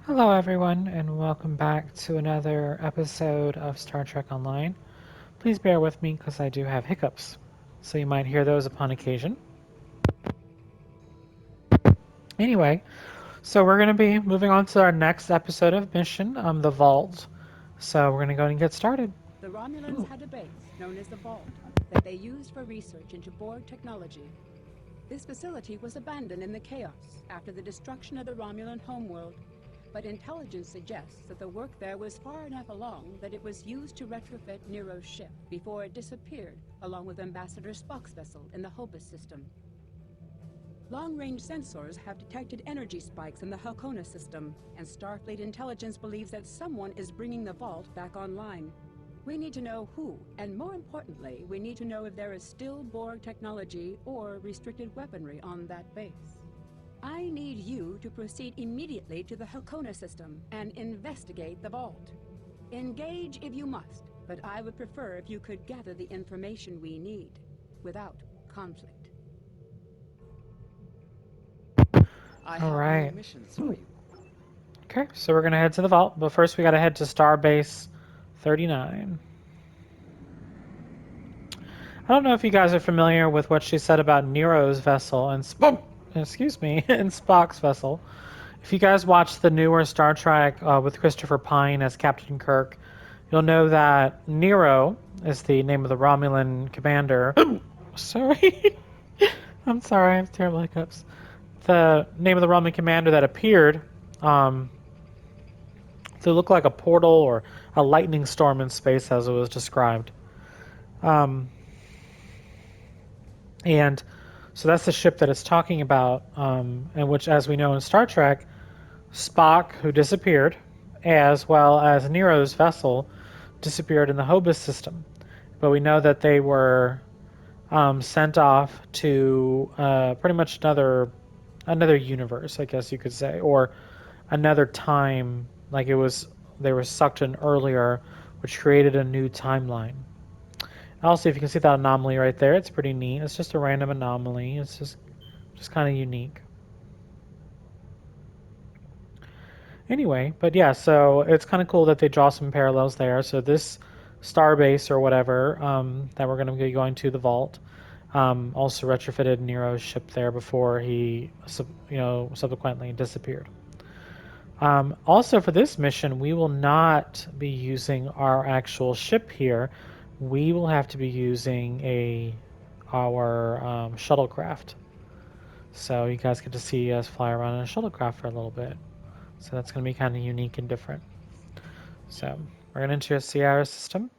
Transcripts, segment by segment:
Hello, everyone, and welcome back to another episode of Star Trek Online. Please bear with me because I do have hiccups, so you might hear those upon occasion. Anyway, so we're going to be moving on to our next episode of Mission, the Vault. So we're going to go and get started. The Romulans Ooh. had a base known as the Vault that they used for research into Borg technology. This facility was abandoned in the chaos after the destruction of the Romulan homeworld, but intelligence suggests that the work there was far enough along that it was used to retrofit Nero's ship before it disappeared, along with Ambassador Spock's vessel in the Hobus system. Long-range sensors have detected energy spikes in the Halcona system, and Starfleet intelligence believes that someone is bringing the Vault back online. We need to know who, and more importantly, we need to know if there is still Borg technology or restricted weaponry on that base. I need you to proceed immediately to the Halcona system and investigate the Vault. Engage if you must, but I would prefer if you could gather the information we need without conflict. I All have no right. missions for you. Okay, so we're going to head to the Vault, but first we got to head to Starbase 39. I don't know if you guys are familiar with what she said about Nero's vessel and excuse me, and Spock's vessel. If you guys watch the newer Star Trek with Christopher Pine as Captain Kirk, you'll know that Nero is the name of the Romulan commander. Sorry. I'm sorry, I have terrible hiccups. The name of the Romulan commander that appeared um, to look like a portal or a lightning storm in space, as it was described. Um, and so that's the ship that it's talking about, and which, as we know in Star Trek, Spock, who disappeared, as well as Nero's vessel, disappeared in the Hobus system. But we know that they were sent off to pretty much another universe, I guess you could say, or another time. Like it was, they were sucked in earlier, which created a new timeline. Also, if you can see that anomaly right there, it's pretty neat. It's just a random anomaly. It's just kind of unique. Anyway, but yeah, so it's kind of cool that they draw some parallels there. So this starbase or whatever that we're going to be going to the vault also retrofitted Nero's ship there before he, subsequently disappeared. Also, for this mission, we will not be using our actual ship here. We will have to be using our shuttlecraft. So you guys get to see us fly around in a shuttlecraft for a little bit. So that's going to be kind of unique and different. So we're going to enter a Sierra system.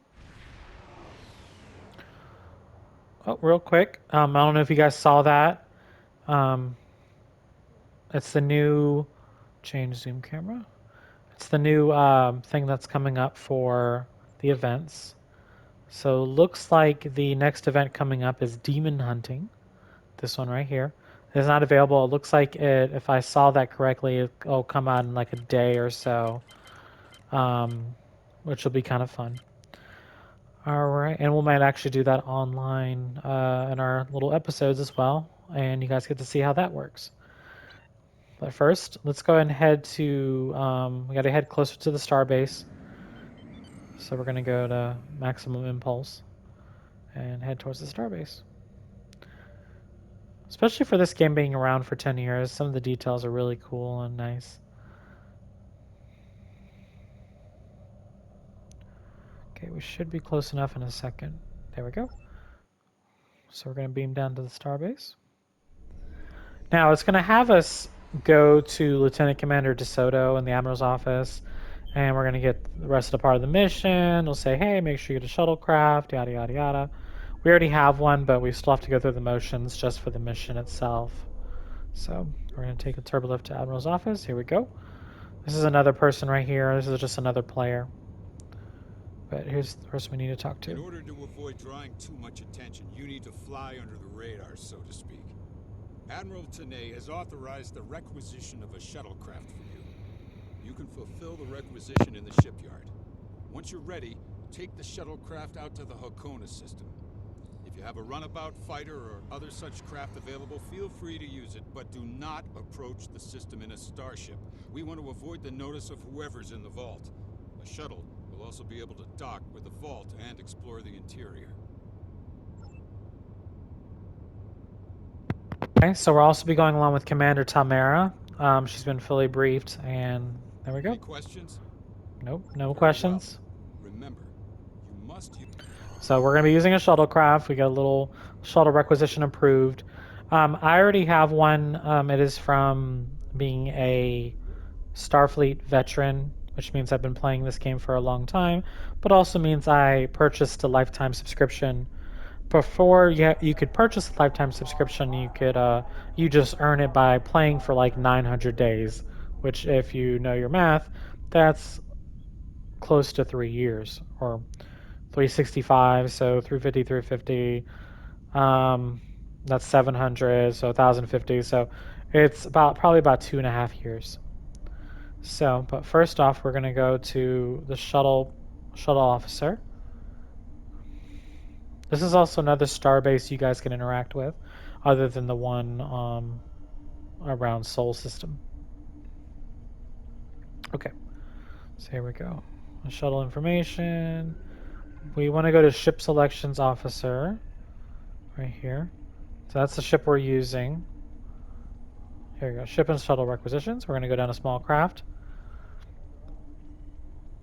Oh, real quick. I don't know if you guys saw that. Um, it's the new change zoom camera. It's the new thing that's coming up for the events. So looks like the next event coming up is demon hunting. This one right here. It's not available. It looks like it. If I saw that correctly, it'll come out in like a day or so, which will be kind of fun. All right, and we might actually do that online in our little episodes as well, and you guys get to see how that works. But first, let's go ahead and head to. We got to head closer to the starbase, so we're gonna go to maximum impulse and head towards the starbase. Especially for this game being around for 10 years, some of the details are really cool and nice. Okay, we should be close enough in a second. There we go. So we're going to beam down to the starbase. Now it's going to have us go to Lieutenant Commander DeSoto in the Admiral's office, and we're going to get the rest of the part of the mission. It'll say, hey, make sure you get a shuttlecraft, yada, yada, yada. We already have one, but we still have to go through the motions just for the mission itself. So we're going to take a turbolift to Admiral's office. Here we go. This is another person right here. This is just another player. But here's the person we need to talk In to. order to avoid drawing too much attention, you need to fly under the radar, so to speak. Admiral Tanay has authorized the requisition of a shuttlecraft for you. You can fulfill the requisition in the shipyard. Once you're ready, take the shuttlecraft out to the Hakona system. If you have a runabout fighter or other such craft available, feel free to use it, but do not approach the system in a starship. We want to avoid the notice of whoever's in the vault. A shuttle will also be able to dock with the vault and explore the interior. Okay, so we'll also be going along with Commander Tamara. She's been fully briefed, and there we go. Any questions? Nope, no Very questions. well. Remember, you must use... So we're going to be using a shuttlecraft. We got a little shuttle requisition approved. I already have one. It is from being a Starfleet veteran, which means I've been playing this game for a long time, but also means I purchased a lifetime subscription. Before you could purchase a lifetime subscription, you just earn it by playing for like 900 days, which if you know your math, that's close to 3 years, or 365, so 350, 350, that's 700, so 1050, so it's probably about 2.5 years. So, but first off, we're going to go to the shuttle officer. This is also another starbase you guys can interact with, other than the one around Sol System. Okay, so here we go. Shuttle information. We want to go to ship selections officer, right here. So that's the ship we're using. Here we go, ship and shuttle requisitions. We're going to go down to small craft.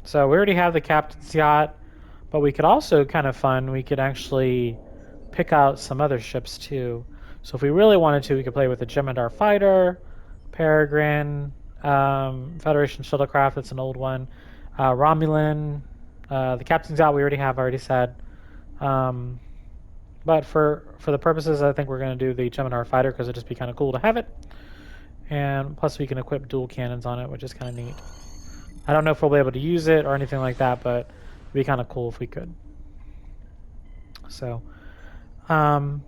So we already have the captain's yacht, but we could also, kind of fun, we could actually pick out some other ships too. So if we really wanted to, we could play with the Jem'Hadar fighter, Peregrine, Federation shuttlecraft, that's an old one, Romulan, the captain's yacht we already said. But for the purposes, I think we're going to do the Jem'Hadar fighter because it'd just be kind of cool to have it. And plus we can equip dual cannons on it, which is kind of neat. I don't know if we'll be able to use it or anything like that, but it'd be kind of cool if we could. So, to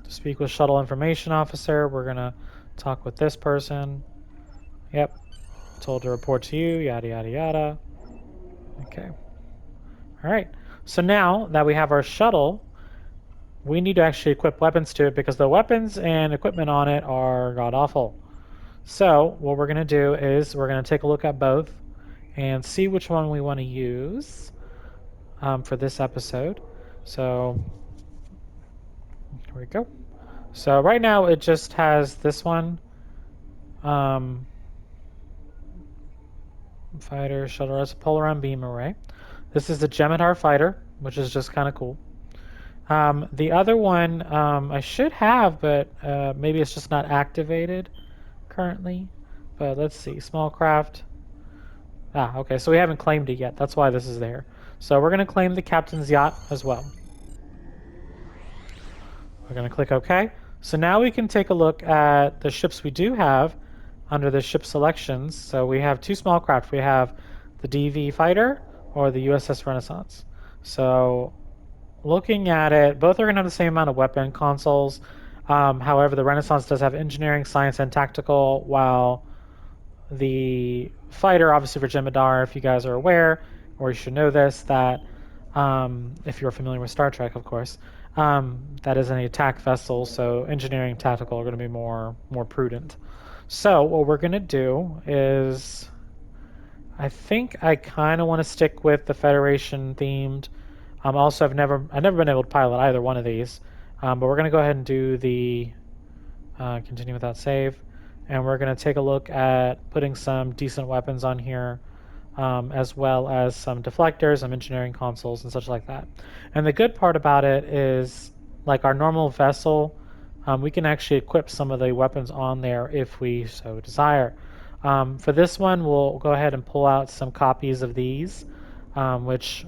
speak with shuttle information officer, we're gonna talk with this person. Yep, told to report to you, yada yada yada. Okay. All right. So now that we have our shuttle, we need to actually equip weapons to it because the weapons and equipment on it are god awful. So what we're going to do is we're going to take a look at both and see which one we want to use for this episode. So here we go. So right now it just has this one. Fighter, shuttle, as a Polaron beam array. This is the Jem'Hadar fighter, which is just kind of cool. The other one I should have, but maybe it's just not activated currently. But let's see, small craft. Okay, so we haven't claimed it yet. That's why this is there. So we're going to claim the captain's yacht as well. We're going to click OK. So now we can take a look at the ships we do have under the ship selections. So we have two small craft. We have the DV fighter or the USS Renaissance. So looking at it, both are going to have the same amount of weapon consoles. However, the Renaissance does have engineering, science, and tactical, while the fighter, obviously for Jem'Hadar, if you guys are aware, or you should know this, that if you're familiar with Star Trek, of course, that is an attack vessel, so engineering and tactical are going to be more prudent. So what we're going to do is, I think I kind of want to stick with the Federation themed. Also, I've never been able to pilot either one of these, but we're going to go ahead and do the continue without save, and we're going to take a look at putting some decent weapons on here, as well as some deflectors, some engineering consoles, and such like that. And the good part about it is, like our normal vessel, we can actually equip some of the weapons on there if we so desire. For this one, we'll go ahead and pull out some copies of these, which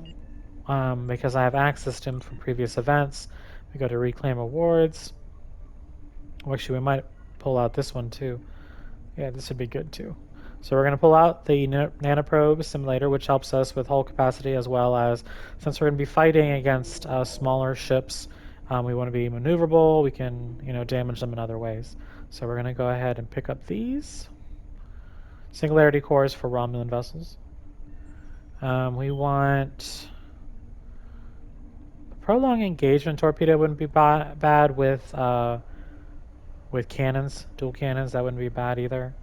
because I have access to them from previous events. We go to reclaim awards. Or actually, we might pull out this one too. Yeah, this would be good too. So we're going to pull out the nanoprobe simulator, which helps us with hull capacity, as well as, since we're going to be fighting against smaller ships, we want to be maneuverable. We can, damage them in other ways. So we're going to go ahead and pick up these singularity cores for Romulan vessels. We want Prolonged engagement torpedo wouldn't be bad with cannons, dual cannons. That wouldn't be bad either.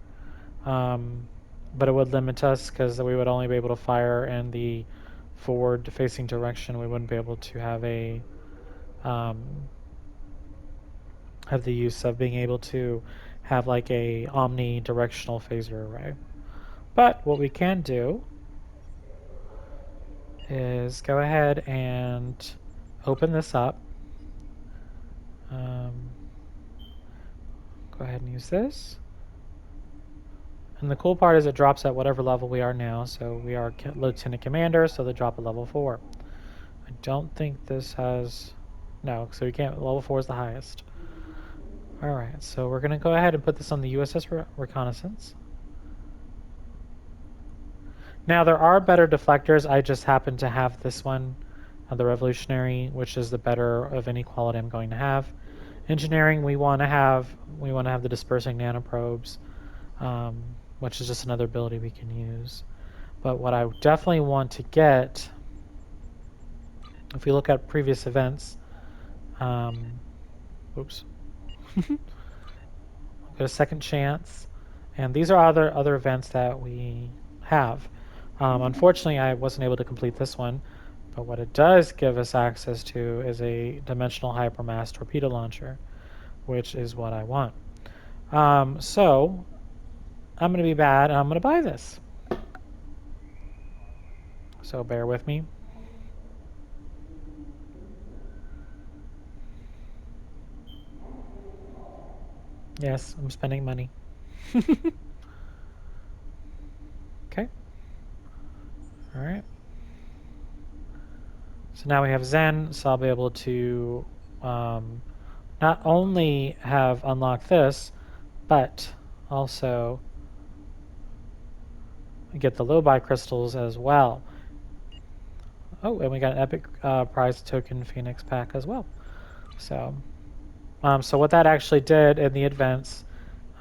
But it would limit us because we would only be able to fire in the forward-facing direction. We wouldn't be able to have the use of being able to have like a omnidirectional phaser array. But what we can do is go ahead and open this up. Go ahead and use this. And the cool part is it drops at whatever level we are now. So we are Lieutenant Commander, so they drop at level 4. I don't think this has... No, so we can't... Level 4 is the highest. Alright, so we're going to go ahead and put this on the USS Reconnaissance. Now, there are better deflectors. I just happen to have this one, the Revolutionary, which is the better of any quality I'm going to have. Engineering, we want to have the dispersing nanoprobes, which is just another ability we can use. But what I definitely want to get, if we look at previous events, oops, get a second chance, and these are other events that we have. Unfortunately, I wasn't able to complete this one, but what it does give us access to is a dimensional hypermass torpedo launcher, which is what I want. So I'm going to be bad, and I'm going to buy this. So bear with me. Yes, I'm spending money. Okay. All right. So now we have Zen, so I'll be able to not only have unlocked this, but also get the Lobi crystals as well. Oh, and we got an epic prize token Phoenix pack as well. So, so what that actually did in the events,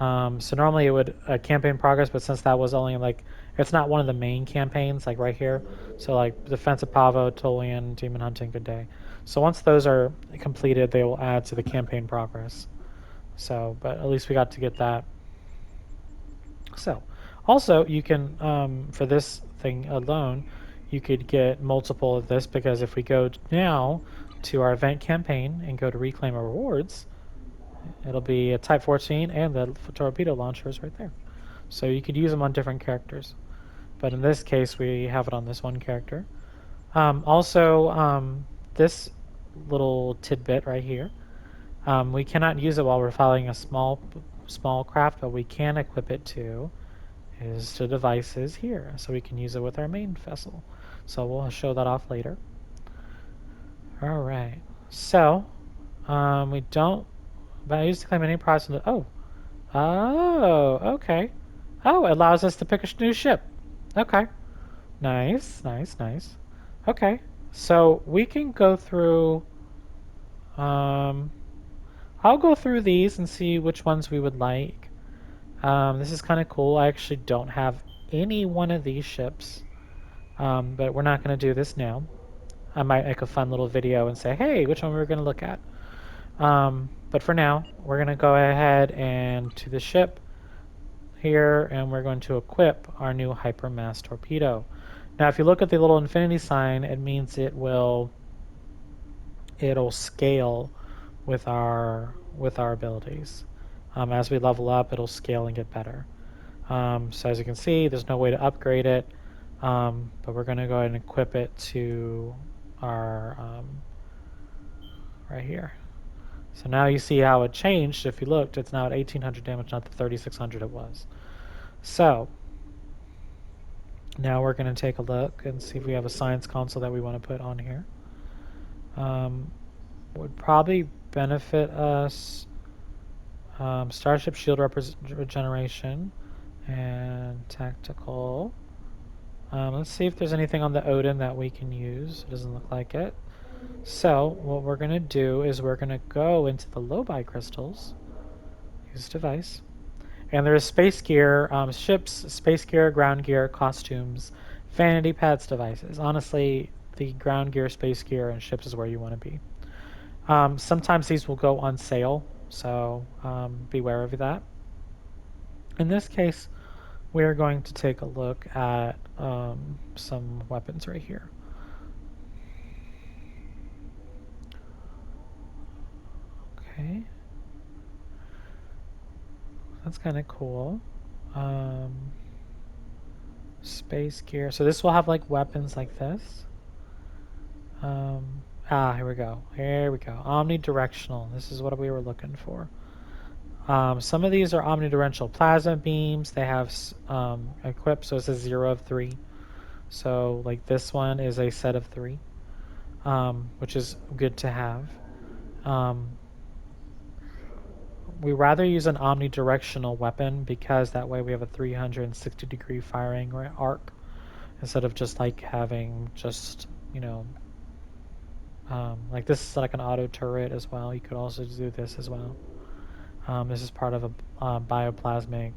so normally it would campaign progress, but since that was only like, it's not one of the main campaigns, like right here. So like Defense of Pavo, Tolian, Demon Hunting, Good Day. So once those are completed, they will add to the campaign progress. So, but at least we got to get that. So, also you can, for this thing alone, you could get multiple of this, because if we go now to our event campaign and go to reclaim our rewards, it'll be a Type 14 and the torpedo launchers right there. So you could use them on different characters. But in this case, we have it on this one character. Also, this little tidbit right here, we cannot use it while we're filing a small craft, but we can equip it to devices here. So we can use it with our main vessel. So we'll show that off later. All right. So we don't. But I used to claim any prize from the. Oh, okay. Oh, it allows us to pick a new ship. Okay. Nice. Okay. So we can go through. I'll go through these and see which ones we would like. This is kind of cool. I actually don't have any one of these ships, but we're not going to do this now. I might make a fun little video and say, hey, which one we're going to look at. But for now, we're going to go ahead and to the ship here, and we're going to equip our new hypermass torpedo. Now, if you look at the little infinity sign, it means it'll scale with our abilities. As we level up, it'll scale and get better. So as you can see, there's no way to upgrade it, but we're going to go ahead and equip it to our right here. So now you see how it changed. If you looked, it's now at 1800 damage, not the 3600 it was. So now we're going to take a look and see if we have a science console that we want to put on here. Would probably benefit us Starship Shield Regeneration and Tactical. Let's see if there's anything on the Odin that we can use. It doesn't look like it. So what we're going to do is we're going to go into the Lobi crystals, use device, and there's space gear, ships, space gear, ground gear, costumes, vanity pets, devices. Honestly, the ground gear, space gear, and ships is where you want to be. Sometimes these will go on sale, so beware of that. In this case, we're going to take a look at some weapons right here. Okay. That's kind of cool. Space gear. So this will have like weapons like this. Here we go. Here we go. Omnidirectional. This is what we were looking for. Some of these are omnidirectional plasma beams. They have equipped, so it says 0 of 3. So like this one is a set of 3, which is good to have. We rather use an omnidirectional weapon because that way we have a 360-degree firing arc instead of just like having just, you know, like this is like an auto turret as well. You could also do this as well. This is part of a bioplasmic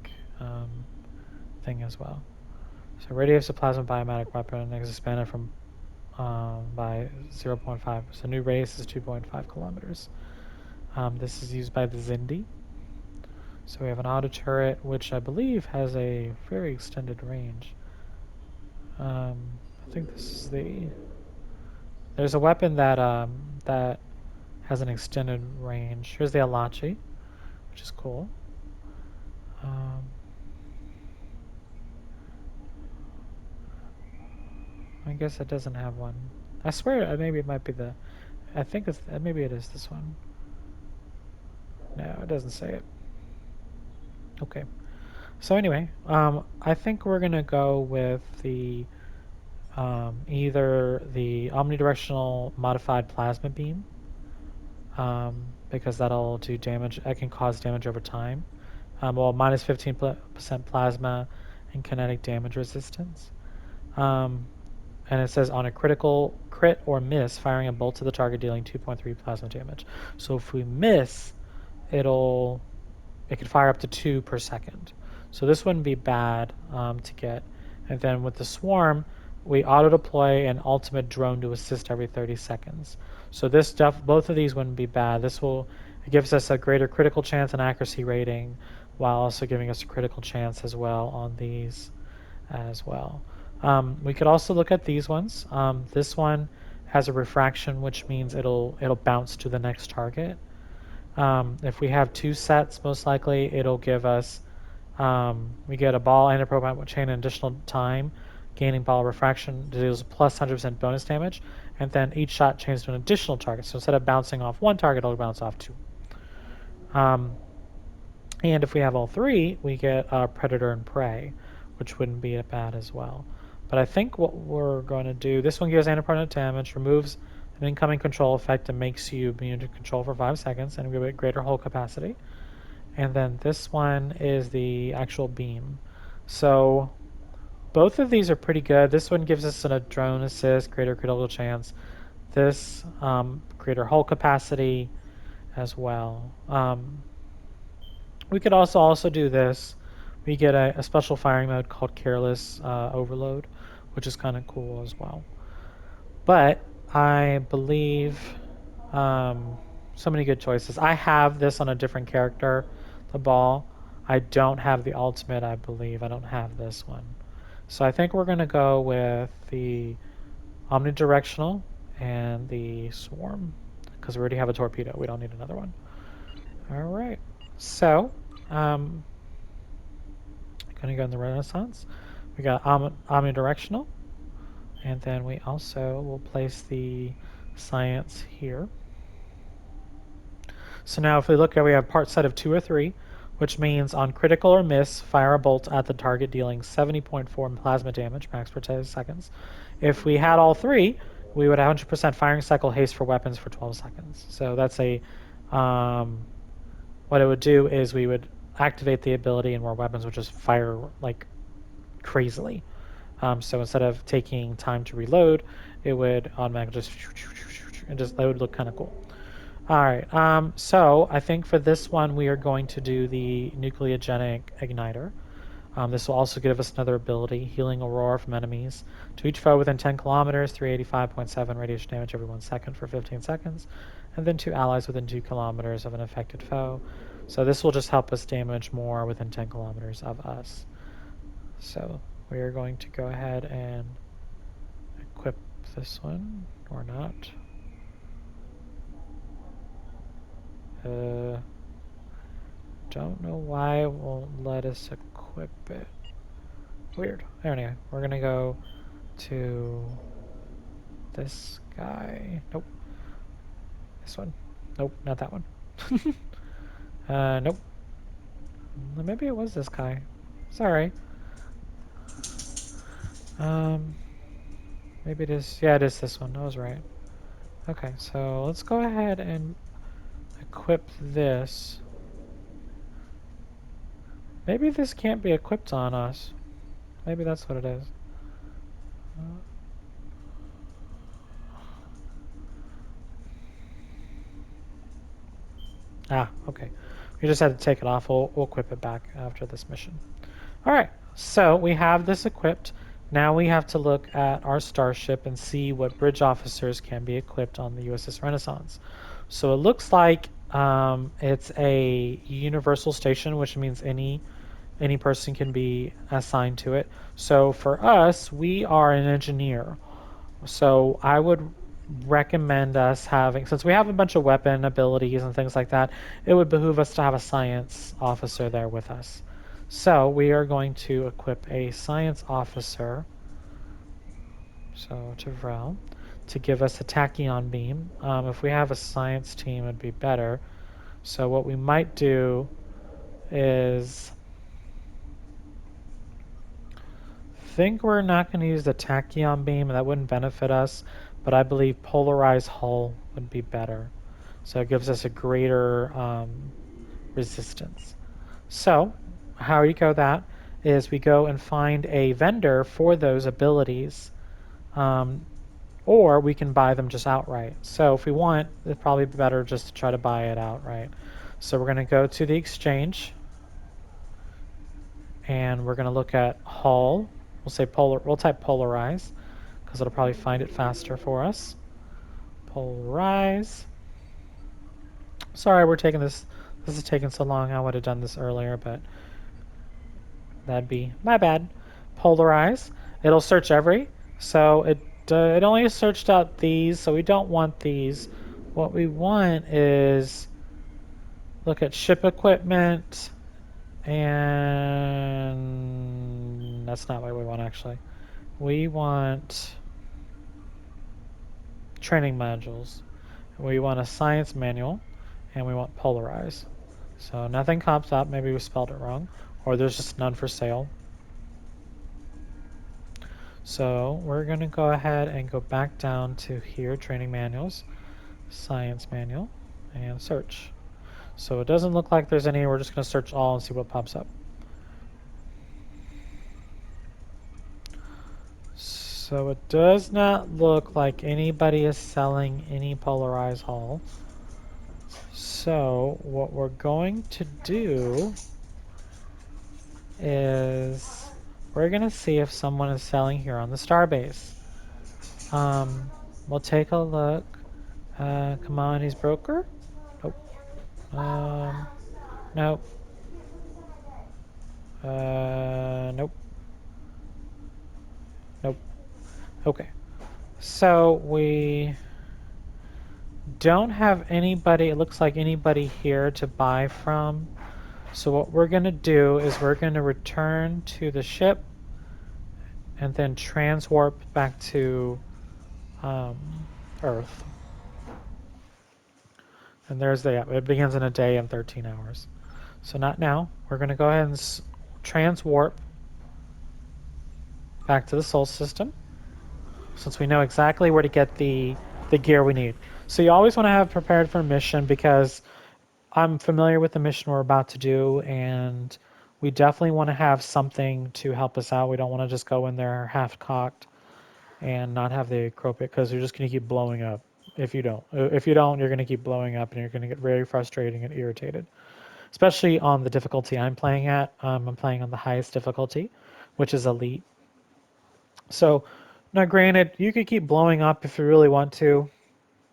thing as well. So radius of plasma biomatic weapon is expanded from by 0.5. So new radius is 2.5 kilometers. This is used by the Zindi. So we have an auto turret, which I believe has a very extended range. I think this is the... There's a weapon that that has an extended range. Here's the Alachi, which is cool. I guess it doesn't have one. I swear maybe it might be the... I think it's... maybe it is this one. No, it doesn't say it. Okay. So anyway, I think we're going to go with the either the omnidirectional modified plasma beam, because that'll do damage. It can cause damage over time. Well, minus 15% plasma and kinetic damage resistance. And it says on a critical crit or miss, firing a bolt to the target dealing 2.3 plasma damage. So if we miss, it could fire up to 2 per second. So this wouldn't be bad to get. And then with the swarm, we auto-deploy an ultimate drone to assist every 30 seconds. So this stuff, both of these wouldn't be bad. It gives us a greater critical chance and accuracy rating, while also giving us a critical chance as well on these as well. We could also look at these ones. This one has a refraction, which means it'll bounce to the next target. If we have 2 sets, most likely it'll give us, we get a ball and a proton chain in additional time, gaining ball refraction deals plus 100% bonus damage, and then each shot changes to an additional target. So instead of bouncing off 1 target, it'll bounce off 2. And if we have all 3, we get Predator and Prey, which wouldn't be bad as well. But I think what we're going to do, this one gives antiproton damage, removes an incoming control effect and makes you immune to control for 5 seconds, and give it greater hull capacity. And then this one is the actual beam. So both of these are pretty good. This one gives us a drone assist, greater critical chance. This greater hull capacity as well. We could also do this. We get a special firing mode called Careless Overload, which is kind of cool as well. But I believe so many good choices. I have this on a different character, the ball. I don't have the ultimate, I believe. I don't have this one. So I think we're going to go with the omnidirectional and the swarm, because we already have a torpedo. We don't need another one. All right. So, going to go in the Renaissance. We got omnidirectional, and then we also will place the science here. So now if we look at, we have part set of 2 or 3, which means on critical or miss, fire a bolt at the target dealing 70.4 plasma damage, max per 10 seconds. If we had all 3, we would have 100% firing cycle haste for weapons for 12 seconds. So that's what it would do is we would activate the ability and more weapons would just fire like crazily. So instead of taking time to reload, it would automatically that would look kind of cool. All right, so I think for this one we are going to do the nucleogenic igniter. This will also give us another ability, Healing Aurora from enemies. To each foe within 10 kilometers, 385.7 radiation damage every 1 second for 15 seconds. And then to allies within 2 kilometers of an affected foe. So this will just help us damage more within 10 kilometers of us. So we are going to go ahead and equip this one, or not. Don't know why it won't let us equip it. Weird. Anyway, we're gonna go to this guy. Nope. This one. Nope, not that one. Nope. Maybe it was this guy. Sorry. Maybe it is. Yeah, it is this one. I was right. Okay, so let's go ahead and equip this. Maybe this can't be equipped on us. Maybe that's what it is. Okay. We just had to take it off. We'll equip it back after this mission. Alright, so we have this equipped. Now we have to look at our starship and see what bridge officers can be equipped on the USS Renaissance. So it looks like it's a universal station, which means any person can be assigned to it. So for us, we are an engineer. So I would recommend us having, since we have a bunch of weapon abilities and things like that, it would behoove us to have a science officer there with us. So we are going to equip a science officer, so to Vrel, to give us a tachyon beam. If we have a science team, it'd be better. So what we might do is, think we're not going to use the tachyon beam. That wouldn't benefit us, but I believe polarized hull would be better. So it gives us a greater resistance. So how you go that is we go and find a vendor for those abilities, or we can buy them just outright. So if we want, it'd probably be better just to try to buy it outright. So we're going to go to the exchange, and we're going to look at hull. We'll say we'll type polarize, because it'll probably find it faster for us. Polarize. Sorry, we're taking this. This is taking so long. I would have done this earlier, but that'd be my bad. Polarize. It'll search every. So it only searched out these, so we don't want these. What we want is look at ship equipment, and that's not what we want actually. We want training modules. We want a science manual, and we want polarize. So nothing comes up. Maybe we spelled it wrong, or there's just none for sale. So we're going to go ahead and go back down to here, training manuals, science manual, and search. So it doesn't look like there's any. We're just going to search all and see what pops up. So it does not look like anybody is selling any polarized hull. So what we're going to do is we're going to see if someone is selling here on the starbase. We'll take a look. Commodities broker? Nope. Nope. Nope. Nope. Okay. So we don't have anybody, it looks like anybody here to buy from. So what we're going to do is we're going to return to the ship and then transwarp back to Earth. And there's it begins in a day and 13 hours. So not now. We're going to go ahead and transwarp back to the Sol system, since we know exactly where to get the gear we need. So you always want to have prepared for a mission, because I'm familiar with the mission we're about to do, and we definitely want to have something to help us out. We don't want to just go in there half-cocked and not have the appropriate, because you're just going to keep blowing up if you don't. If you don't, you're going to keep blowing up, and you're going to get very frustrated and irritated. especially on the difficulty I'm playing at. I'm playing on the highest difficulty, which is Elite. So, now granted, you could keep blowing up if you really want to.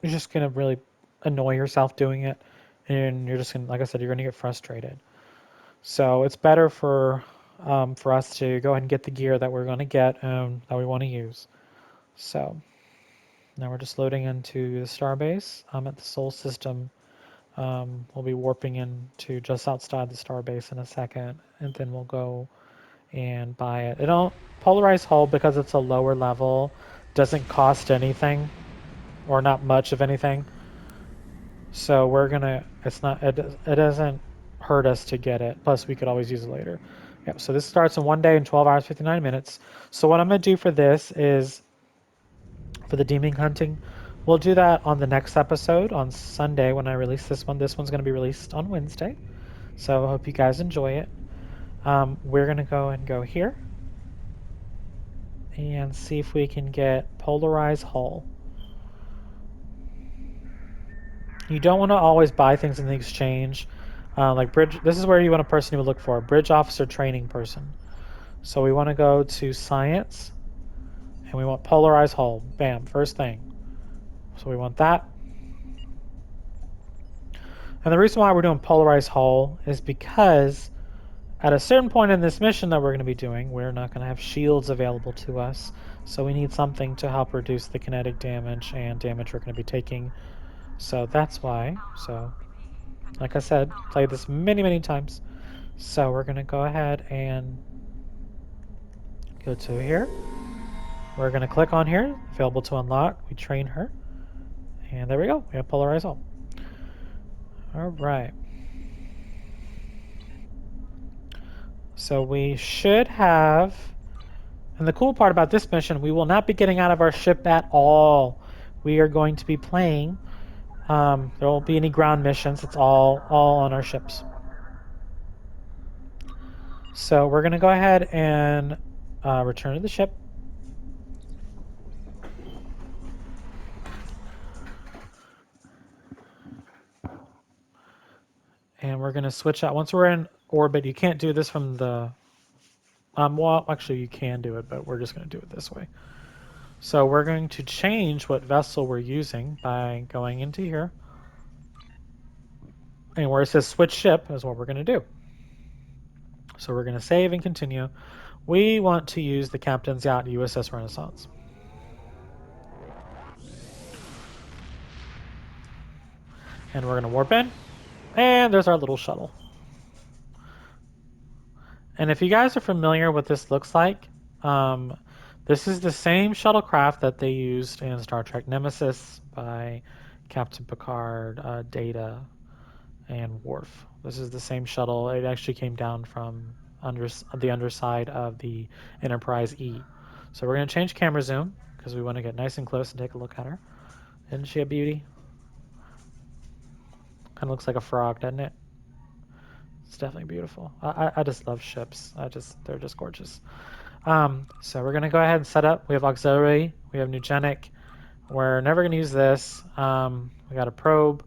You're just gonna really annoy yourself doing it, and you're just gonna, like I said, you're gonna get frustrated. So it's better for us to go ahead and get the gear that we're gonna get that we want to use. So now we're just loading into the starbase. I'm at the Sol system. We'll be warping into just outside the starbase in a second, and then we'll go and buy it. It don't polarized hull because it's a lower level. Doesn't cost anything, or not much of anything. So we're gonna. It's not. It doesn't hurt us to get it. Plus, we could always use it later. Yeah. So this starts in 1 day and 12 hours 59 minutes. So what I'm gonna do for this is for the demon hunting. We'll do that on the next episode on Sunday when I release this one. This one's gonna be released on Wednesday. So I hope you guys enjoy it. We're gonna go here and see if we can get polarized hull. You don't want to always buy things in the exchange. Like bridge, this is where you want a person you would look for, bridge officer training person. So we want to go to science, and we want polarized hull. Bam, first thing. So we want that. And the reason why we're doing polarized hull is because at a certain point in this mission that we're going to be doing, we're not going to have shields available to us. So we need something to help reduce the kinetic damage and damage we're going to be taking. So that's why. So, like I said, played this many, many times. So we're going to go ahead and go to here. We're going to click on here, available to unlock. We train her. And there we go. We have polarized hull. All right. So we should have, and the cool part about this mission, we will not be getting out of our ship at all. We are going to be playing. There won't be any ground missions. It's all on our ships. So we're going to go ahead and return to the ship. And we're going to switch out. Once we're in orbit, you can't do this from the... well, actually, you can do it, but we're just going to do it this way. So we're going to change what vessel we're using by going into here. And where it says switch ship is what we're going to do. So we're going to save and continue. We want to use the captain's yacht USS Renaissance. And we're going to warp in. And there's our little shuttle. And if you guys are familiar with what this looks like, this is the same shuttlecraft that they used in Star Trek Nemesis by Captain Picard, Data, and Worf. This is the same shuttle. It actually came down from the underside of the Enterprise E. So we're going to change camera zoom because we want to get nice and close and take a look at her. Isn't she a beauty? Kind of looks like a frog, doesn't it? It's definitely beautiful. I just love ships. They're just gorgeous. So we're gonna go ahead and set up. We have auxiliary. We have Nugenic. We're never gonna use this. We got a probe.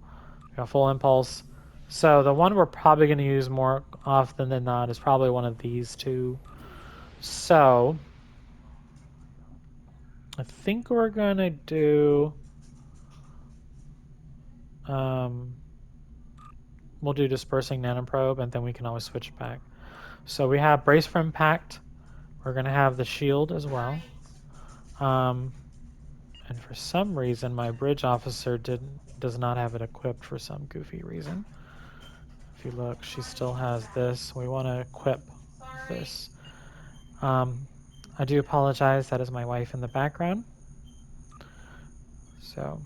We got full impulse. So the one we're probably gonna use more often than not is probably one of these two. So I think we're gonna do. We'll do dispersing nanoprobe, and then we can always switch back. So we have brace for impact. We're going to have the shield as well. And for some reason, my bridge officer does not have it equipped for some goofy reason. If you look, she still has this. We want to equip this. I do apologize. That is my wife in the background. So,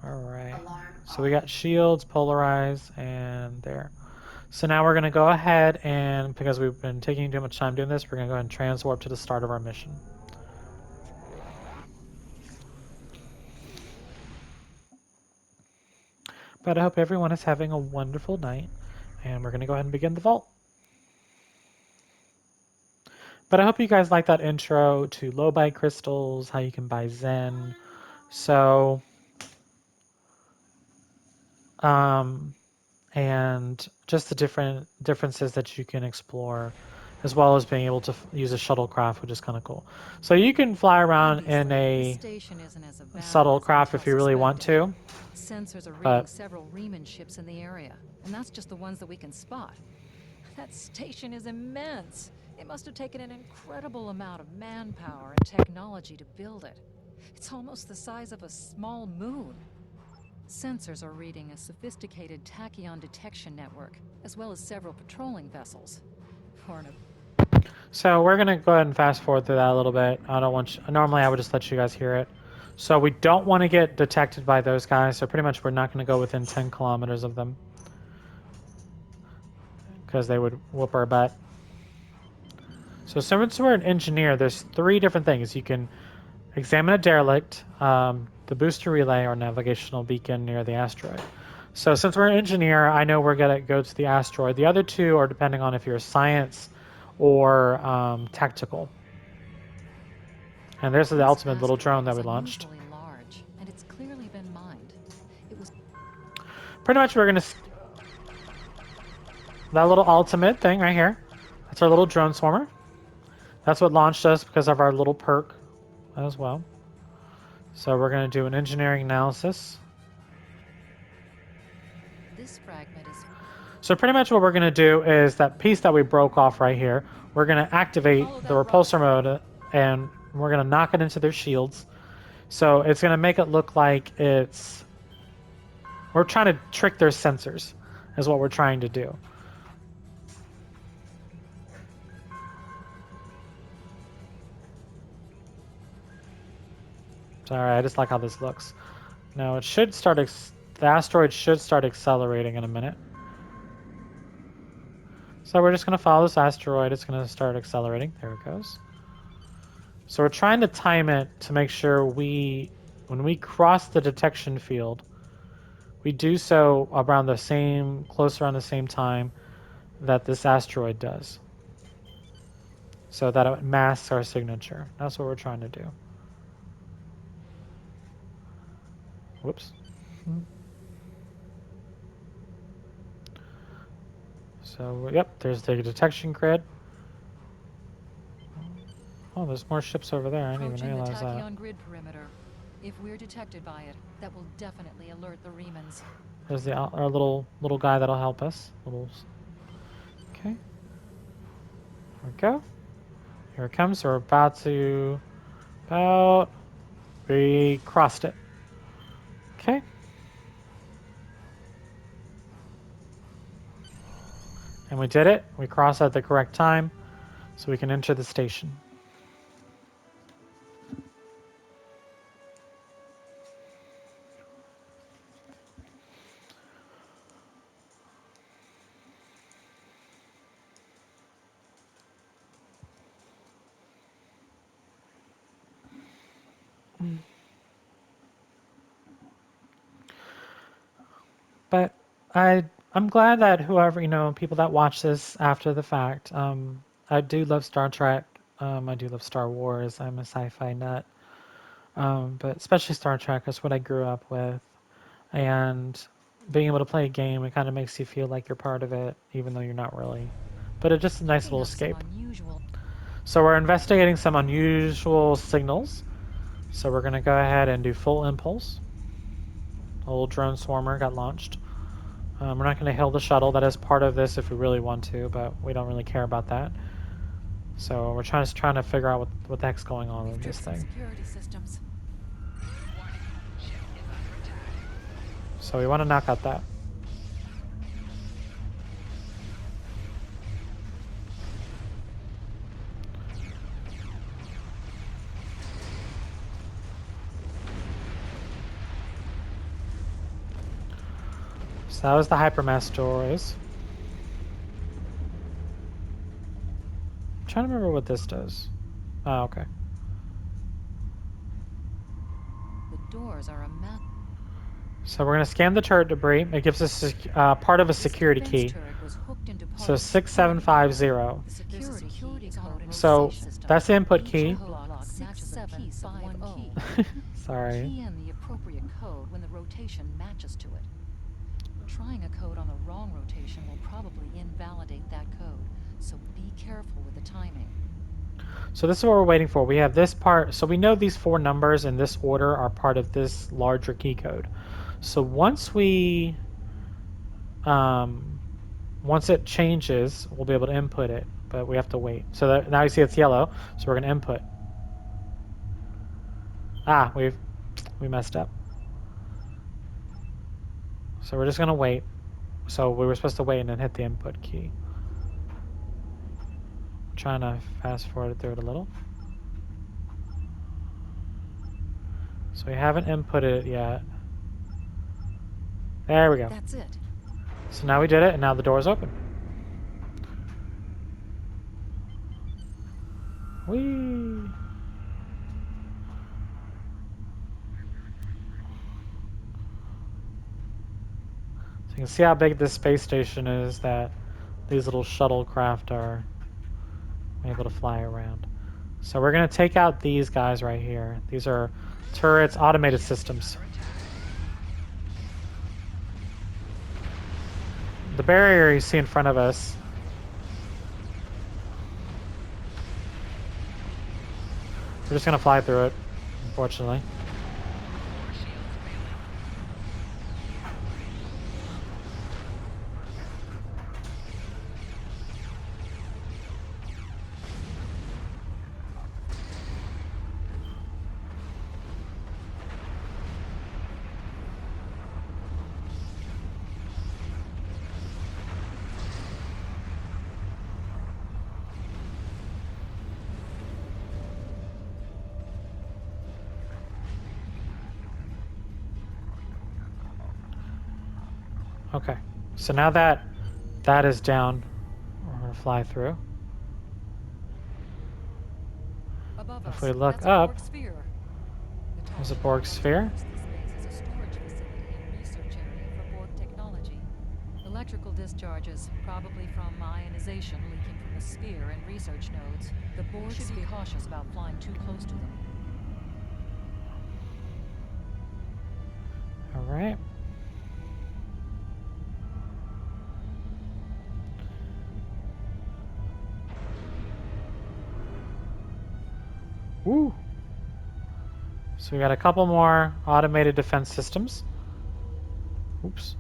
all right. So we got shields, polarize, and there. So now we're going to go ahead and, because we've been taking too much time doing this, we're going to go ahead and transwarp to the start of our mission. But I hope everyone is having a wonderful night, and we're going to go ahead and begin the vault. But I hope you guys like that intro to low-buy crystals, how you can buy Zen. So, and just the different differences that you can explore, as well as being able to use a shuttlecraft, which is kind of cool. So you can fly around in Obviously, this a station isn't as abandoned as shuttlecraft Intel if you really want suspected. to, Sensors are reading but several Riemann ships in the area, and that's just the ones that we can spot. That station is immense. It must have taken an incredible amount of manpower and technology to build it. It's almost the size of a small moon. Sensors are reading a sophisticated tachyon detection network, as well as several patrolling vessels. For an so we're gonna go ahead and fast forward through that a little bit. I don't want you, normally I would just let you guys hear it. So we don't want to get detected by those guys. So pretty much we're not going to go within 10 kilometers of them because they would whoop our butt. So since we're an engineer, there's 3 different things. You can examine a derelict, the booster relay, or navigational beacon near the asteroid. So since we're an engineer, I know we're going to go to the asteroid. The other 2 are depending on if you're science or tactical. And there's the This ultimate little drone asteroid that is we launched. unusually large, and it's clearly been mined. It was Pretty much we're going to... That little ultimate thing right here. That's our little drone swarmer. That's what launched us because of our little perk as well. So we're going to do an engineering analysis. this fragment is So pretty much what we're going to do is that piece that we broke off right here, we're going to activate Follow the that repulsor mode and we're going to knock it into their shields. So it's going to make it look like it's... We're trying to trick their sensors is what we're trying to do. Sorry, I just like how this looks. Now it should start... the asteroid should start accelerating in a minute. So we're just going to follow this asteroid. It's going to start accelerating. There it goes. So we're trying to time it to make sure when we cross the detection field, we do so around the same, close around the same time that this asteroid does. So that it masks our signature. That's what we're trying to do. Whoops. So, yep, there's the detection grid. Oh, there's more ships over there. I didn't even approaching the realize that. tachyon grid perimeter. If we're detected by it, that will definitely alert the Riemanns. There's our little guy that'll help us. Okay. Here we go. Here it comes. We're we crossed it. Okay. And we did it. We crossed at the correct time, so we can enter the station. But I'm glad that whoever, people that watch this after the fact, I do love Star Trek. I do love Star Wars. I'm a sci-fi nut. But especially Star Trek is what I grew up with. And being able to play a game, it kind of makes you feel like you're part of it, even though you're not really. But it's just a nice little escape. So we're investigating some unusual signals. So we're going to go ahead and do full impulse. A little drone swarmer got launched. We're not going to hail the shuttle. That is part of this if we really want to, but we don't really care about that. So we're trying to figure out what the heck's going on with this thing. Security systems. So we want to knock out that. So that was the hypermass doors. I'm trying to remember what this does. Oh, okay. The doors are a map. So we're going to scan the turret debris. It gives us part of a security key. So 6750. So that's the input key. Sorry. Key and the appropriate code when the rotation matches to it. Trying a code on the wrong rotation will probably invalidate that code, so be careful with the timing. So this is what we're waiting for. We have this part. So we know these 4 numbers in this order are part of this larger key code. So once it changes, we'll be able to input it, but we have to wait. So that, now you see it's yellow, so we're going to input. Ah, we messed up. So we're just going to wait. So we were supposed to wait and then hit the input key. I'm trying to fast forward through it a little. So we haven't inputted it yet. There we go. That's it. So now we did it, and now the door is open. Whee! So you can see how big this space station is that these little shuttlecraft are able to fly around. So we're going to take out these guys right here. These are turrets, automated systems. The barrier you see in front of us. We're just going to fly through it, unfortunately. Okay, so now that is down, we're going to fly through. Above If us, we look that's up, a Borg sphere. The there's a Tall Borg Towers sphere. use this space as a storage facility and research area for Borg technology. Electrical discharges, probably from ionization leaking from the sphere and research nodes. The Borg should be cautious about flying too close to them. All right. Woo! So we got a couple more automated defense systems. Oops.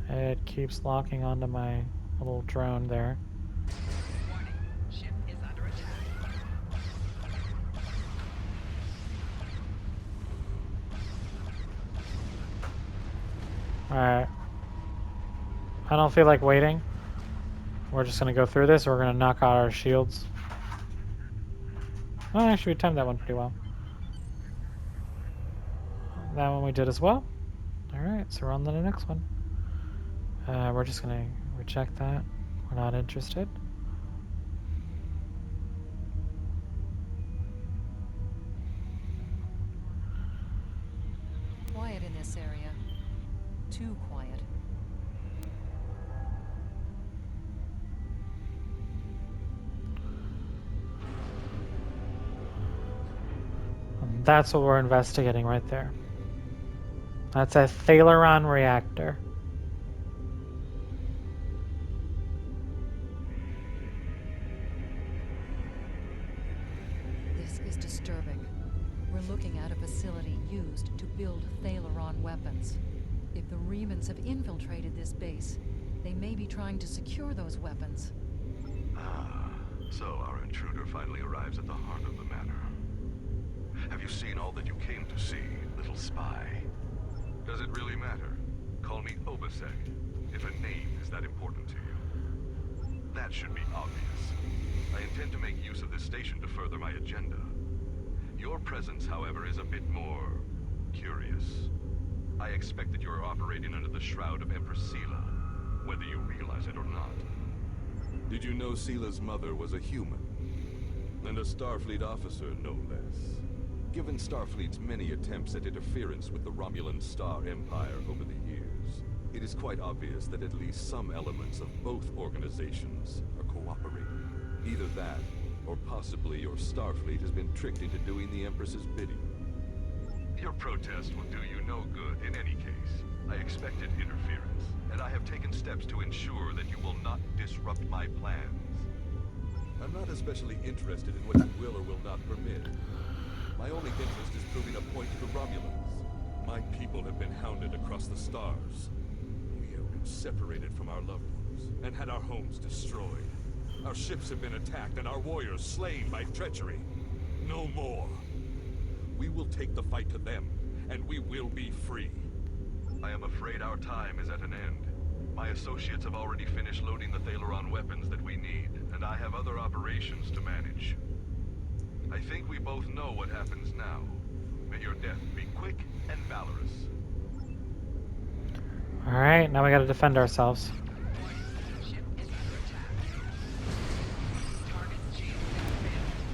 It keeps locking onto my little drone there. Warning. Ship is under attack. Alright. I don't feel like waiting. We're just going to go through this. We're going to knock out our shields. Oh, actually, we timed that one pretty well. That one we did as well. Alright, so we're on to the next one. We're just going to reject that. We're not interested. Quiet in this area. Too quiet. And that's what we're investigating right there. That's a Thalaron reactor. This is disturbing. We're looking at a facility used to build Thalaron weapons. If the Remans have infiltrated this base, they may be trying to secure those weapons. Ah, so our intruder finally arrives at the heart of the matter. Have you seen all that you came to see, little spy? Does it really matter? Call me Obasek, if a name is that important to you. That should be obvious. I intend to make use of this station to further my agenda. Your presence, however, is a bit more curious. I expect that you are operating under the shroud of Empress Sela, whether you realize it or not. Did you know Sela's mother was a human? And a Starfleet officer, no less. Given Starfleet's many attempts at interference with the Romulan Star Empire over the years, it is quite obvious that at least some elements of both organizations are cooperating. Either that, or possibly your Starfleet has been tricked into doing the Empress's bidding. Your protest will do you no good in any case. I expected interference, and I have taken steps to ensure that you will not disrupt my plans. I'm not especially interested in what you will or will not permit. My only interest is proving a point to the Romulans. My people have been hounded across the stars. We have been separated from our loved ones, and had our homes destroyed. Our ships have been attacked, and our warriors slain by treachery. No more. We will take the fight to them, and we will be free. I am afraid our time is at an end. My associates have already finished loading the Thaleron weapons that we need, and I have other operations to manage. I think we both know what happens now. May your death be quick and valorous. Alright, now we gotta defend ourselves. Warning. Ship is under attack. Target's shield has failed.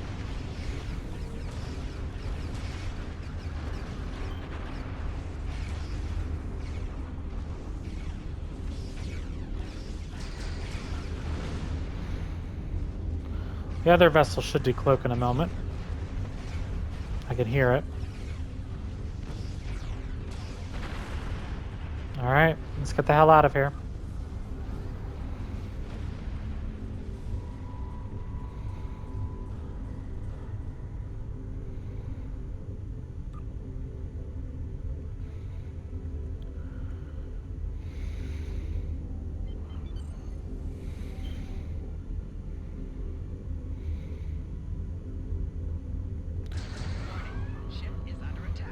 The other vessel should decloak in a moment. I can hear it. Alright, let's get the hell out of here. Warning. Ship is under attack.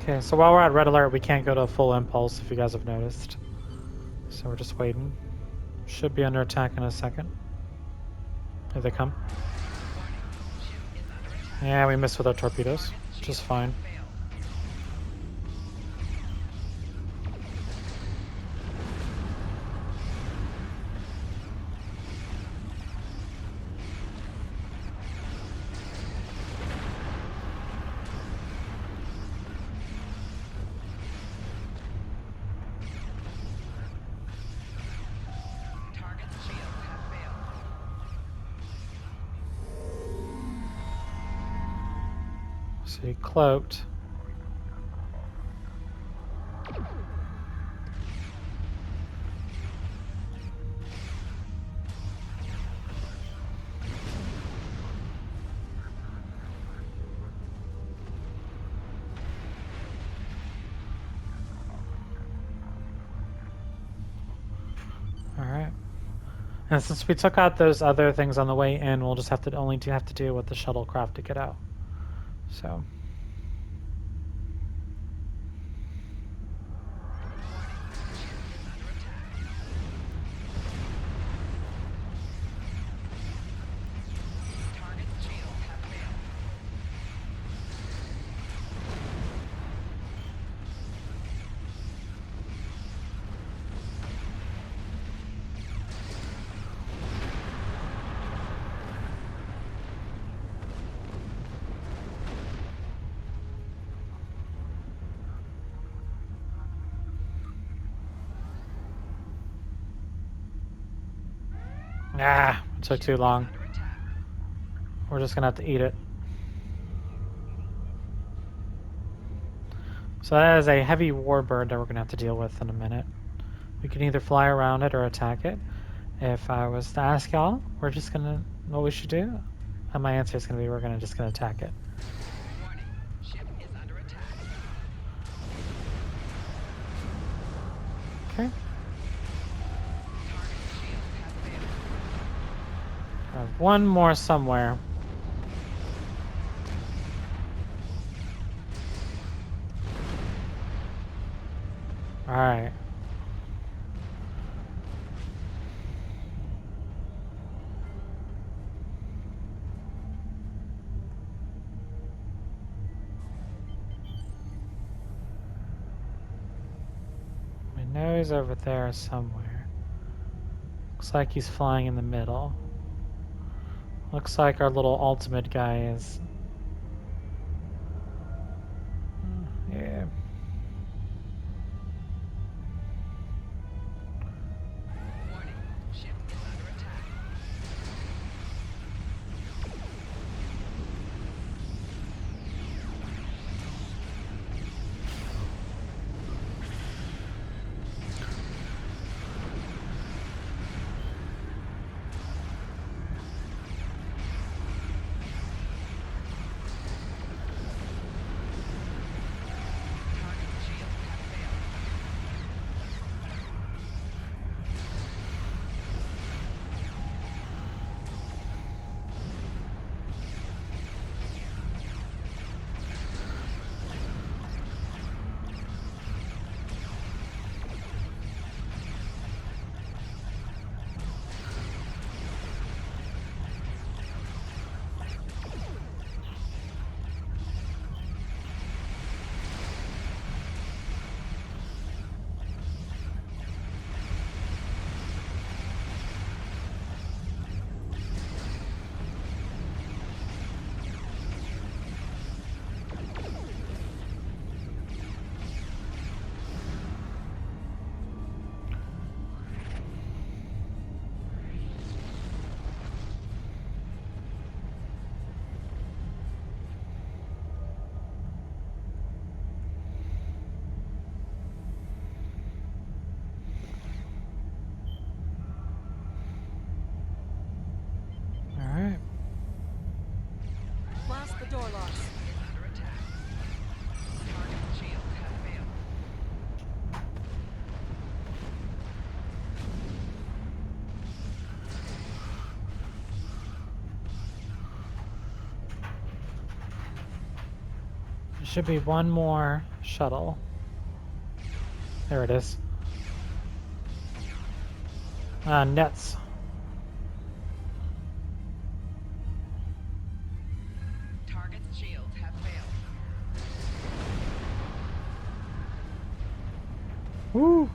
Okay, so while we're at red alert, we can't go to full impulse if you guys have noticed. So we're just waiting. Should be under attack in a second. Here they come. Warning. Ship is under attack. Yeah, we missed with our torpedoes, Target's which is shield fine. has failed. Target's shields have failed. So he cloaked. Alright. And since we took out those other things on the way in, we'll just have to have to deal with the shuttlecraft to get out. So Ship is under attack. Target's shields have failed. it took too long. Under attack. We're just gonna have to eat it. So that is a heavy warbird that we're gonna have to deal with in a minute. We can either fly around it or attack it. If I was to ask y'all, we're just gonna what we should do, and my answer is gonna be we're just gonna attack it. Warning. Ship is under attack. Okay. Target's shields have failed. I have one more somewhere. All right. I know he's over there somewhere. Looks like he's flying in the middle. Looks like our little ultimate guy is. Yeah. door locks. Is under attack. Target's shields have failed. There should be one more shuttle. There it is. Nets. Target's shields have failed. Woo!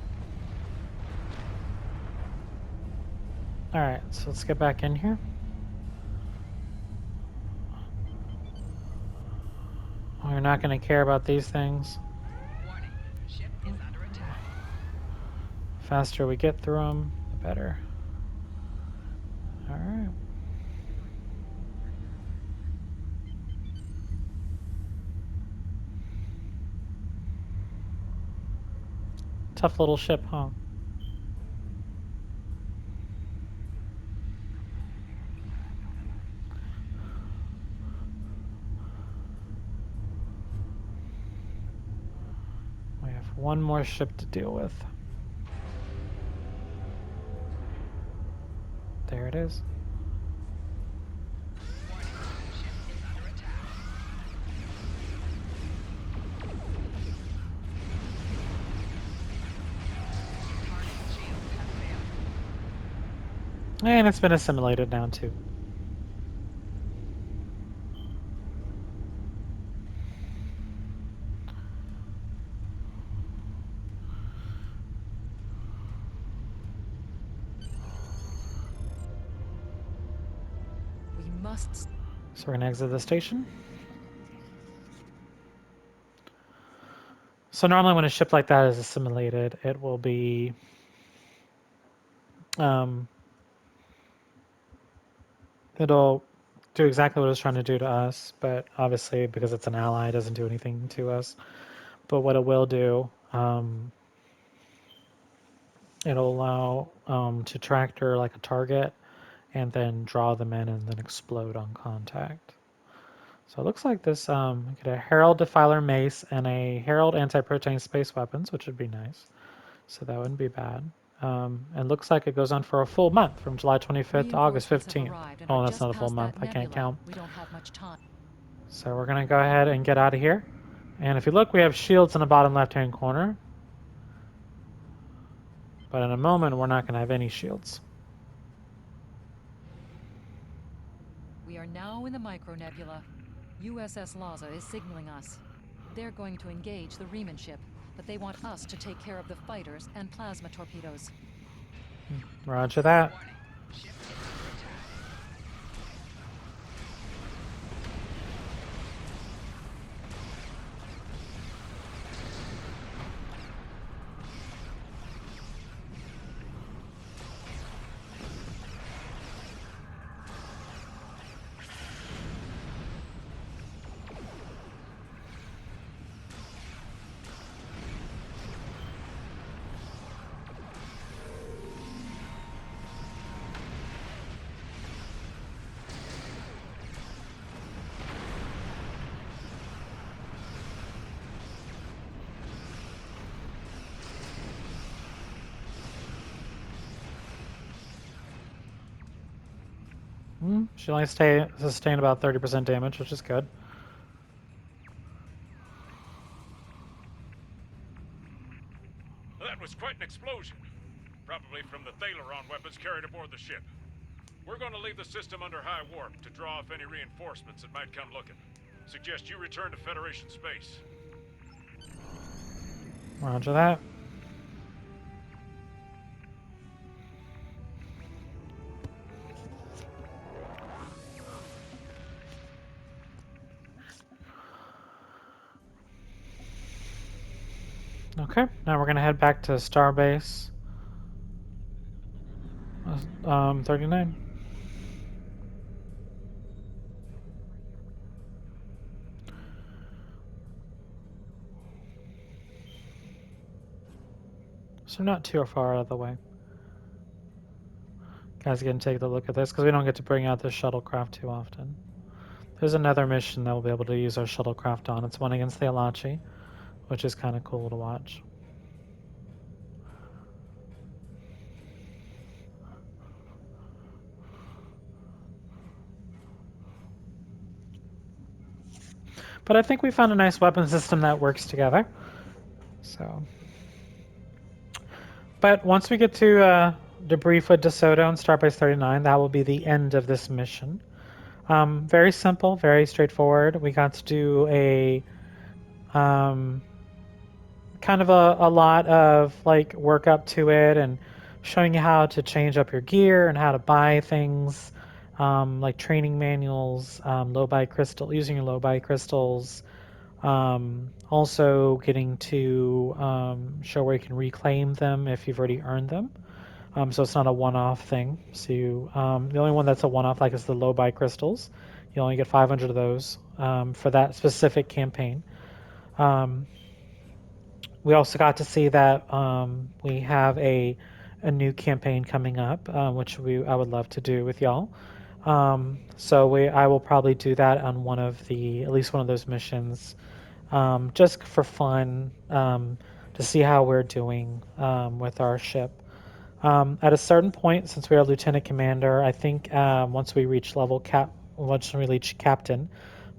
Alright, so let's get back in here. We're not going to care about these things. Warning. Ship is under attack. Faster we get through them, the better. Alright. Tough little ship, huh? We have one more ship to deal with. There it is. Warning. Ship is under attack. Target's shields have failed. And it's been assimilated now too. We must. So we're gonna exit the station. So normally when a ship like that is assimilated, it will be it'll do exactly what it's trying to do to us, but obviously because it's an ally, it doesn't do anything to us. But what it will do, it'll allow to tractor like a target and then draw them in and then explode on contact. So it looks like this, get a Herald Defiler Mace and a Herald Anti-Protein Space Weapons, which would be nice. So that wouldn't be bad. It looks like it goes on for a full month, from July 25th to August 15th. Oh, that's not a full month. I can't count. We don't have much time. So we're going to go ahead and get out of here. And if you look, we have shields in the bottom left-hand corner. But in a moment, we're not going to have any shields. We are now in the Micronebula. USS Laza is signaling us. They're going to engage the Riemann ship, but they want us to take care of the fighters and plasma torpedoes. Roger that. Warning. Ship is under attack. She only sustained about 30% damage, which is good. That was quite an explosion. Probably from the Thaleron weapons carried aboard the ship. We're going to leave the system under high warp to draw off any reinforcements that might come looking. Suggest you return to Federation space. Roger that. Okay, now we're gonna head back to Starbase 39. So not too far out of the way. Guys, again, take a look at this because we don't get to bring out this shuttlecraft too often. There's another mission that we'll be able to use our shuttlecraft on. It's one against the Alachi, which is kind of cool to watch. But I think we found a nice weapon system that works together. So, but once we get to debrief with DeSoto and Starbase 39, that will be the end of this mission. Very simple, very straightforward. We got to do a kind of a lot of like work up to it and showing you how to change up your gear and how to buy things, like training manuals, low buy crystal, using your low buy crystals. Also getting to show where you can reclaim them if you've already earned them. So it's not a one-off thing. So you, the only one that's a one-off like is the low buy crystals. You only get 500 of those for that specific campaign. We also got to see that we have a new campaign coming up, which I would love to do with y'all. So I will probably do that on at least one of those missions, just for fun, to see how we're doing with our ship. At a certain point, since we are Lieutenant Commander, I think once we reach Captain,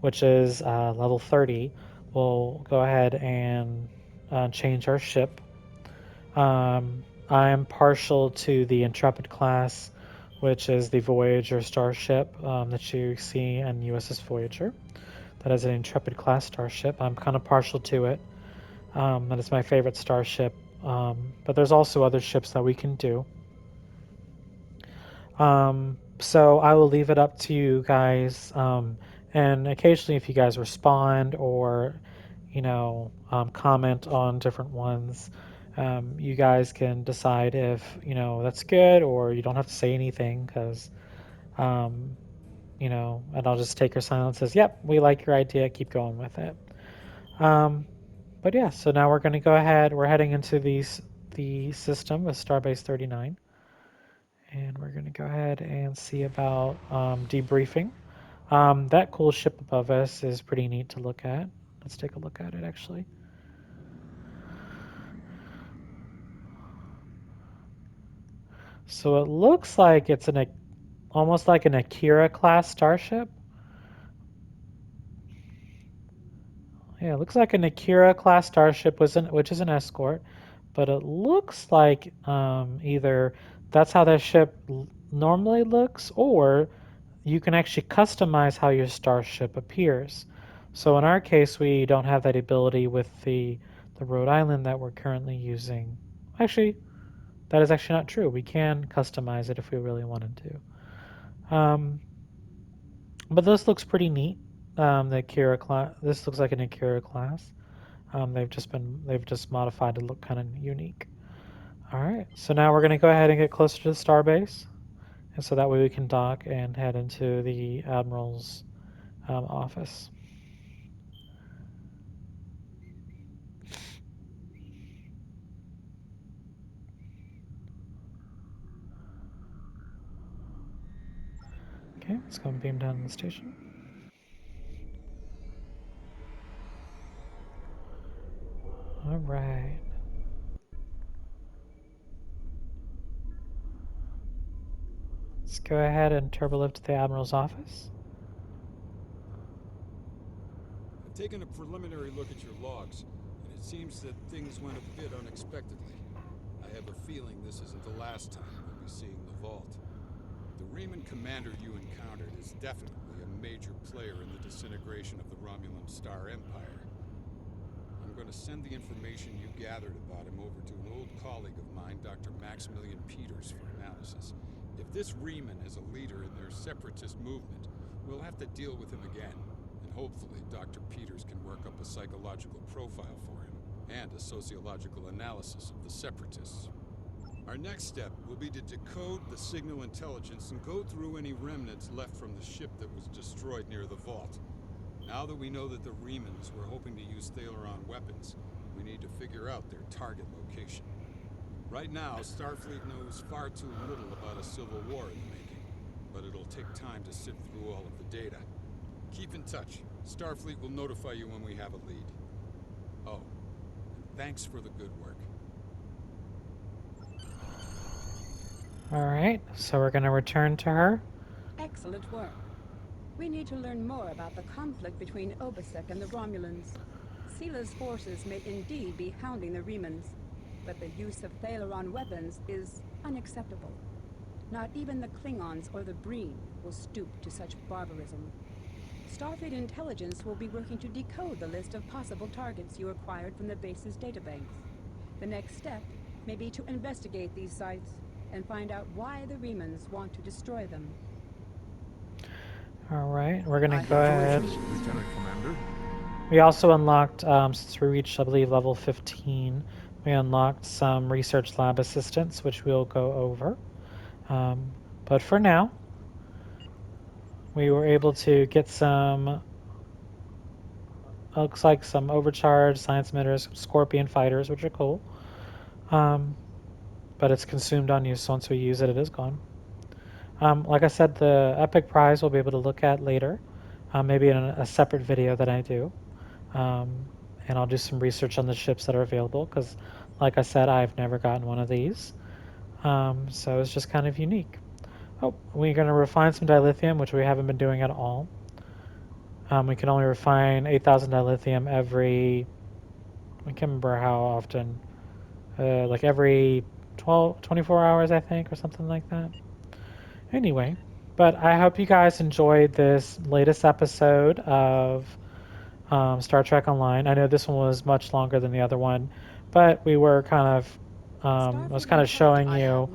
which is level 30, we'll go ahead and change our ship. I'm partial to the Intrepid class, which is the Voyager starship that you see in USS Voyager. That is an Intrepid class starship. I'm kind of partial to it. That is my favorite starship. But there's also other ships that we can do. So I will leave it up to you guys. And occasionally if you guys respond or, comment on different ones, you guys can decide if, that's good, or you don't have to say anything because, and I'll just take your silence as, yep, we like your idea, keep going with it. But yeah, so now we're going to go ahead. We're heading into the system with Starbase 39. And we're going to go ahead and see about debriefing. That cool ship above us is pretty neat to look at. Let's take a look at it, actually. So it looks like it's almost like an Akira-class starship. Yeah, it looks like an Akira-class starship, which is an escort. But it looks like either that's how that ship normally looks, or you can actually customize how your starship appears. So in our case, we don't have that ability with the Rhode Island that we're currently using. Actually, that is actually not true. We can customize it if we really wanted to. But this looks pretty neat. The Akira class. This looks like an Akira class. They've just modified to look kind of unique. All right, so now we're going to go ahead and get closer to the starbase, and so that way we can dock and head into the Admiral's office. Okay, let's go and beam down to the station. All right. Let's go ahead and turbolift to the Admiral's office. I've taken a preliminary look at your logs, and it seems that things went a bit unexpectedly. I have a feeling this isn't the last time we'll be seeing the Vault. The Reman commander you encountered is definitely a major player in the disintegration of the Romulan Star Empire. I'm going to send the information you gathered about him over to an old colleague of mine, Dr. Maximilian Peters, for analysis. If this Reman is a leader in their separatist movement, we'll have to deal with him again. And hopefully Dr. Peters can work up a psychological profile for him, and a sociological analysis of the separatists. Our next step will be to decode the signal intelligence and go through any remnants left from the ship that was destroyed near the Vault. Now that we know that the Remans were hoping to use Thalaron weapons, we need to figure out their target location. Right now, Starfleet knows far too little about a civil war in the making, but it'll take time to sift through all of the data. Keep in touch. Starfleet will notify you when we have a lead. Oh, thanks for the good work. Alright, so we're going to return to her. Excellent work. We need to learn more about the conflict between Obasek and the Romulans. Sila's forces may indeed be hounding the Remans, but the use of Thalaron weapons is unacceptable. Not even the Klingons or the Breen will stoop to such barbarism. Starfleet intelligence will be working to decode the list of possible targets you acquired from the base's databanks. The next step may be to investigate these sites and find out why the Remans want to destroy them. Alright, we're going to I go ahead. Lieutenant Commander. We also unlocked, since we reached, I believe, level 15, we unlocked some research lab assistants, which we'll go over. But for now, we were able to get some, looks like some overcharged science emitters, some Scorpion fighters, which are cool. But it's consumed on use, so once we use it, it is gone. Like I said, the Epic Prize we'll be able to look at later, maybe in a separate video that I do. And I'll do some research on the ships that are available, because, like I said, I've never gotten one of these. So it's just kind of unique. Oh, we're going to refine some dilithium, which we haven't been doing at all. We can only refine 8,000 dilithium every, I can't remember how often, like every 24 hours, I think, or something like that. Anyway, but I hope you guys enjoyed this latest episode of Star Trek Online. I know this one was much longer than the other one, but we were kind of, was kind of showing you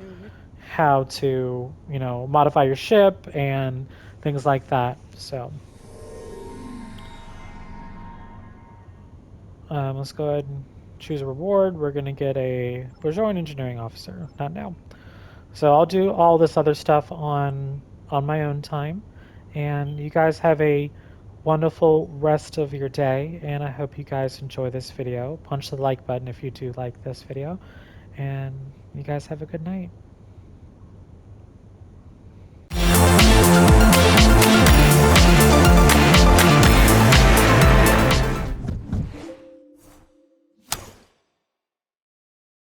how to, modify your ship and things like that. So let's go ahead and choose a reward. We're going to get a Bajoran Engineering Officer, not now. So I'll do all this other stuff on my own time, and you guys have a wonderful rest of your day, and I hope you guys enjoy this video. Punch the like button if you do like this video, and you guys have a good night.